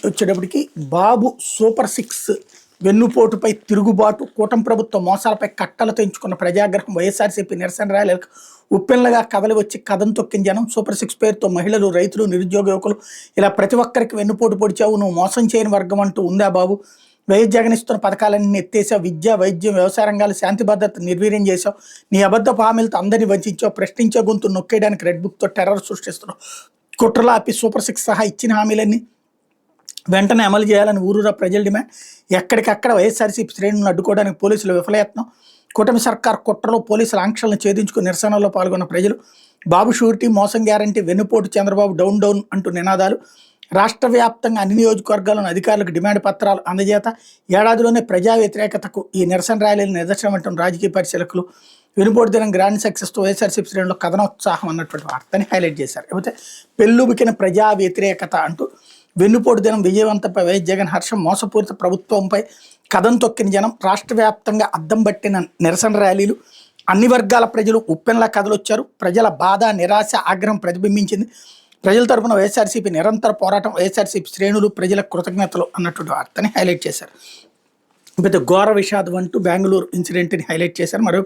వచ్చేటప్పటికి బాబు super six వెన్నుపోటుపై తిరుగుబాటు కూటమి ప్రభుత్వ మోసాలపై కట్టలు తెంచుకున్న ప్రజాగ్రహం వైఎస్ఆర్సీపీ నిరసన ర్యాలీలకు ఉప్పెన్లుగా కదలి వచ్చి కథం తొక్కిన జనం సూపర్ సిక్స్ పేరుతో మహిళలు రైతులు నిరుద్యోగ యువకులు ఇలా ప్రతి ఒక్కరికి వెన్నుపోటు పొడిచావు, నువ్వు మోసం చేయని వర్గం అంటూ ఉందా బాబు? వైఎస్ జగన్ ఇస్తున్న పథకాలన్నీ ఎత్తేసావు, విద్య వైద్యం వ్యవసాయ రంగాలు శాంతి భద్రత నిర్వీర్యం చేసావు, నీ అబద్ధపు హామీలతో అందరినీ వంచావు, ప్రశ్నించే గొంతు నొక్కేయడానికి రెడ్ బుక్తో టెర్రర్ సృష్టిస్తున్నావు, కుట్రలు ఆపి సూపర్ సిక్స్ సహా ఇచ్చిన హామీలన్నీ వెంటనే అమలు చేయాలని ఊరూరా ప్రజల డిమాండ్. ఎక్కడికక్కడ వైఎస్ఆర్సీపీ శ్రేణులను అడ్డుకోవడానికి పోలీసులు విఫలయత్నం. కూటమి సర్కార్ కుట్రలో పోలీసుల ఆంక్షలను ఛేదించుకుని నిరసనలో పాల్గొన్న ప్రజలు. బాబు షూరిటీ మోసం గ్యారంటీ వెన్నుపోటు చంద్రబాబు డౌన్ డౌన్ అంటూ నినాదాలు. రాష్ట్ర వ్యాప్తంగా అన్ని నియోజకవర్గాలను అధికారులకు డిమాండ్ పత్రాలు అందజేత. ఏడాదిలోనే ప్రజా వ్యతిరేకతకు ఈ నిరసన ర్యాలీలు నిదర్శనం అంటున్న రాజకీయ పరిశీలకులు. వెనుపోటు దినం గ్రాండ్ సక్సెస్తో వైఎస్ఆర్సీపీ శ్రేణుల్లో కథనోత్సాహం అన్నటువంటి వార్తని హైలైట్ చేశారు. లేకపోతే పెళ్ళుబికిన ప్రజా వ్యతిరేకత అంటూ వెన్నుపోటు దినం విజయవంతంపై వైఎస్ జగన్ హర్షం, మోసపూరిత ప్రభుత్వంపై కథం తొక్కిన జనం, రాష్ట్ర వ్యాప్తంగా అద్దం పట్టిన నిరసన ర్యాలీలు, అన్ని వర్గాల ప్రజలు ఉప్పెన్లా కథలొచ్చారు. ప్రజల బాధ, నిరాశ, ఆగ్రహం ప్రతిబింబించింది. ప్రజల తరపున వైఎస్ఆర్సీపీ నిరంతర పోరాటం, వైఎస్ఆర్సీపీ శ్రేణులు ప్రజల కృతజ్ఞతలు అన్నటువంటి వార్తని హైలైట్ చేశారు. పెద్ద ఘోర విషాదం అంటూ బెంగళూరు ఇన్సిడెంట్ని హైలైట్ చేశారు. మరో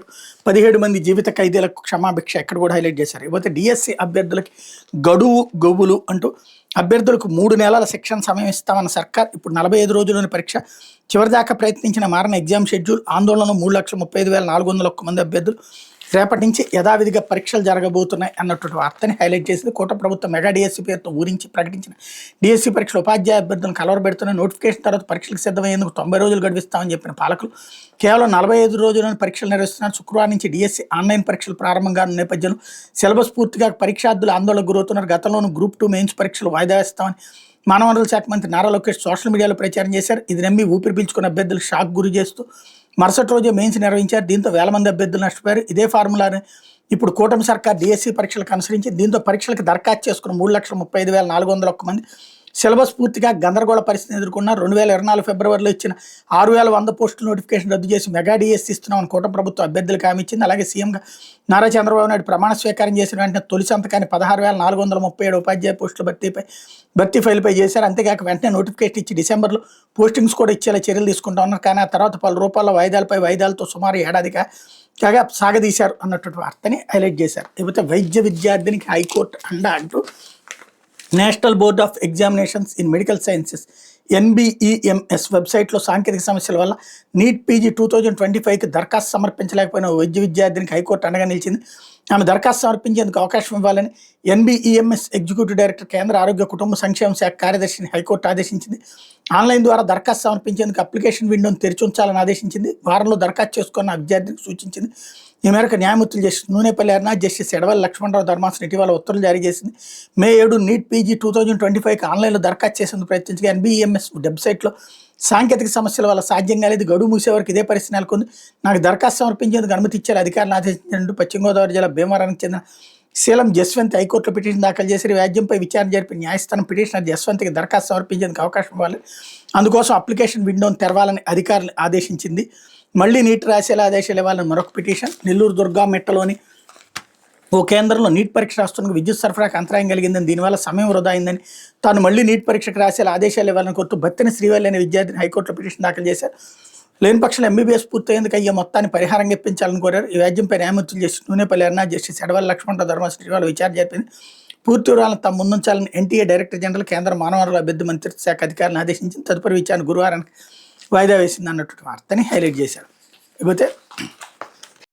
17 మంది జీవిత ఖైదీలకు క్షమాభిక్ష ఎక్కడ కూడా హైలైట్ చేశారు. ఇకపోతే డిఎస్సి అభ్యర్థులకి గడువు గొవ్వులు అంటూ అభ్యర్థులకు 3 నెలల శిక్షణ సమయం ఇస్తామన్న సర్కార్ ఇప్పుడు 45 రోజుల్లోని పరీక్ష. చివరిదాకా ప్రయత్నించిన మారిన ఎగ్జామ్ షెడ్యూల్. ఆందోళనలో 3,35,401 మంది అభ్యర్థులు. రేపటి నుంచి యథావిధిగా పరీక్షలు జరగబోతున్నాయి అన్నటువంటి వార్తని హైలైట్ చేసింది. కూటమి ప్రభుత్వం మెగా డిఎస్సీ పేరుతో ఊరించి ప్రకటించిన డిఎస్సీ పరీక్షలు ఉపాధ్యాయ అభ్యర్థులను కలవరబెడుతున్న నోటిఫికేషన్ తర్వాత పరీక్షలకు సిద్ధమయ్యేందుకు 90 రోజులు గడిపిస్తామని చెప్పిన పాలకులు కేవలం 45 రోజుల్లోని పరీక్షలు నిర్వహిస్తున్నారు. శుక్రవారం నుంచి డిఎస్సీ ఆన్లైన్ పరీక్షలు ప్రారంభంగా ఉన్న నేపథ్యంలో సిలబస్ పూర్తిగా పరీక్షార్థులు ఆందోళనకు గురవుతున్నారు. గతంలోనూ గ్రూప్ 2 మెయిన్స్ పరీక్షలు వాయిదా వేస్తామని మానవ వనరుల శాఖ మంత్రి నారా లోకేష్ సోషల్ మీడియాలో ప్రచారం చేశారు. ఇది నమ్మి ఊపిరి పీల్చుకున్న అభ్యర్థులు షాక్ గురి చేస్తూ మరుసటి రోజే మెయిన్స్ నిర్వహించారు. దీంతో వేల మంది అభ్యర్థులు నష్టపోయారు. ఇదే ఫార్ములాని ఇప్పుడు కూటమి సర్కార్ డిఎస్సీ పరీక్షలకు అనుసరించి దీంతో పరీక్షలకు దరఖాస్తు చేసుకున్న 3,35,401 మంది సిలబస్ పూర్తిగా గందరగోళ పరిస్థితిని ఎదుర్కొన్నారు. 2024 ఫిబ్రవరిలో ఇచ్చిన 6,100 పోస్టుల నోటిఫికేషన్ రద్దు చేసి మెగా డిఎస్సీ ఇస్తున్నామని కూటమి ప్రభుత్వం అభ్యర్థులకు హామీ ఇచ్చింది. అలాగే సీఎంగా నారా చంద్రబాబు నాయుడు ప్రమాణ స్వీకారం చేసిన వెంటనే తొలి సంతకాన్ని 16,437 ఉపాధ్యాయ పోస్టుల భర్తీ ఫైల్పై చేశారు. అంతేకాక వెంటనే నోటిఫికేషన్ ఇచ్చి డిసెంబర్లో పోస్టింగ్స్ కూడా ఇచ్చేలా చర్యలు తీసుకుంటా ఉన్నారు. కానీ ఆ తర్వాత పలు రూపాయల వాయిదాలతో సుమారు ఏడాదిగా సాగదీశారు అన్నటువంటి వార్తని హైలైట్ చేశారు. లేకపోతే వైద్య విద్యార్థినికి హైకోర్టు అండా అంటూ national board of examinations in medical sciences NBEMS వెబ్సైట్లో సాంకేతిక సమస్యల వల్ల నీట్ పీజీ 2025కి దరఖాస్తు సమర్పించలేకపోయిన వైద్య విద్యార్థినికి హైకోర్టు అండగా నిలిచింది. ఆమె దరఖాస్తు సమర్పించేందుకు అవకాశం ఇవ్వాలని NBEMS ఎగ్జిక్యూటివ్ డైరెక్టర్, కేంద్ర ఆరోగ్య కుటుంబ సంక్షేమ శాఖ కార్యదర్శిని హైకోర్టు ఆదేశించింది. ఆన్లైన్ ద్వారా దరఖాస్తు సమర్పించేందుకు అప్లికేషన్ విండోను తెరిచి ఉంచాలని ఆదేశించింది. వారంలో దరఖాస్తు చేసుకున్న విద్యార్థికి సూచించింది. ఈ మేరకు న్యాయమూర్తులు జస్టిస్ నూనెపల్లి అరుణ, జస్టిస్ ఎడవల్లి లక్ష్మణరావు ధర్మాసనం ఇటీవల ఉత్తర్వులు జారీ చేసింది. మే 7 నీట్ పీజీ 2025కి ఆన్లైన్లో దరఖాస్తు చేసేందుకు ప్రయత్నించగా NBEMS వెబ్సైట్లో సాంకేతిక సమస్యల వల్ల సాధ్యం కాలేదు. గడువు మూసే వరకు ఇదే పరిస్థితి నెలకొంది. నాకు దరఖాస్తు సమర్పించేందుకు అనుమతి ఇచ్చారు అధికారులు ఆదేశించినట్టు పశ్చిమ గోదావరి జిల్లా భీమవరానికి చెందిన శీలం జస్వంత్ హైకోర్టులో పిటిషన్ దాఖలు చేసి వ్యాజ్యంపై విచారణ జరిపిన న్యాయస్థానం పిటిషనర్ జస్వంత్కి దరఖాస్తు సమర్పించేందుకు అవకాశం ఇవ్వాలి, అందుకోసం అప్లికేషన్ విండోను తెరవాలని అధికారులు ఆదేశించింది. మళ్లీ నీట్ రాసేలా ఆదేశాలు ఇవ్వాలని మరొక పిటిషన్. నెల్లూరు దుర్గామెట్టలోని ఓ కేంద్రంలో నీట్ పరీక్ష రాస్తున్న విద్యుత్ సరఫరాకు అంతరాయం కలిగిందని, దీనివల్ల సమయం వృధా అయిందని, తాను మళ్లీ నీట్ పరీక్షకు రాసేలా ఆదేశాలు ఇవ్వాలని కోరుతూ బత్తిన శ్రీవల్లి అనే విద్యార్థిని హైకోర్టులో పిటిషన్ దాఖలు చేశారు. లేని పక్షంలో MBBS పూర్తయ్యేందుకు అయ్యే మొత్తాన్ని పరిహారంగా ఇప్పించాలని కోరారు. ఈ వ్యాజ్యంపై న్యాయమూర్తులు జస్టిస్ నూనెపల్లి అరుణ, జస్టిస్ ఎడవల్లి లక్ష్మణరావు ధర్మాసనం ఇటీవల విచారణ జరిపింది. పూర్తి వివరాలను తమ ముందుంచాలని NTA డైరెక్టర్ జనరల్, కేంద్ర మానవ వనరుల అభివృద్ధి మంత్రిత్వ శాఖ అధికారులను ఆదేశించింది. తదుపరి విచారణ గురువారానికి వాయిదా వేసింది అన్నటువంటి వార్తని హైలైట్ చేశారు. లేకపోతే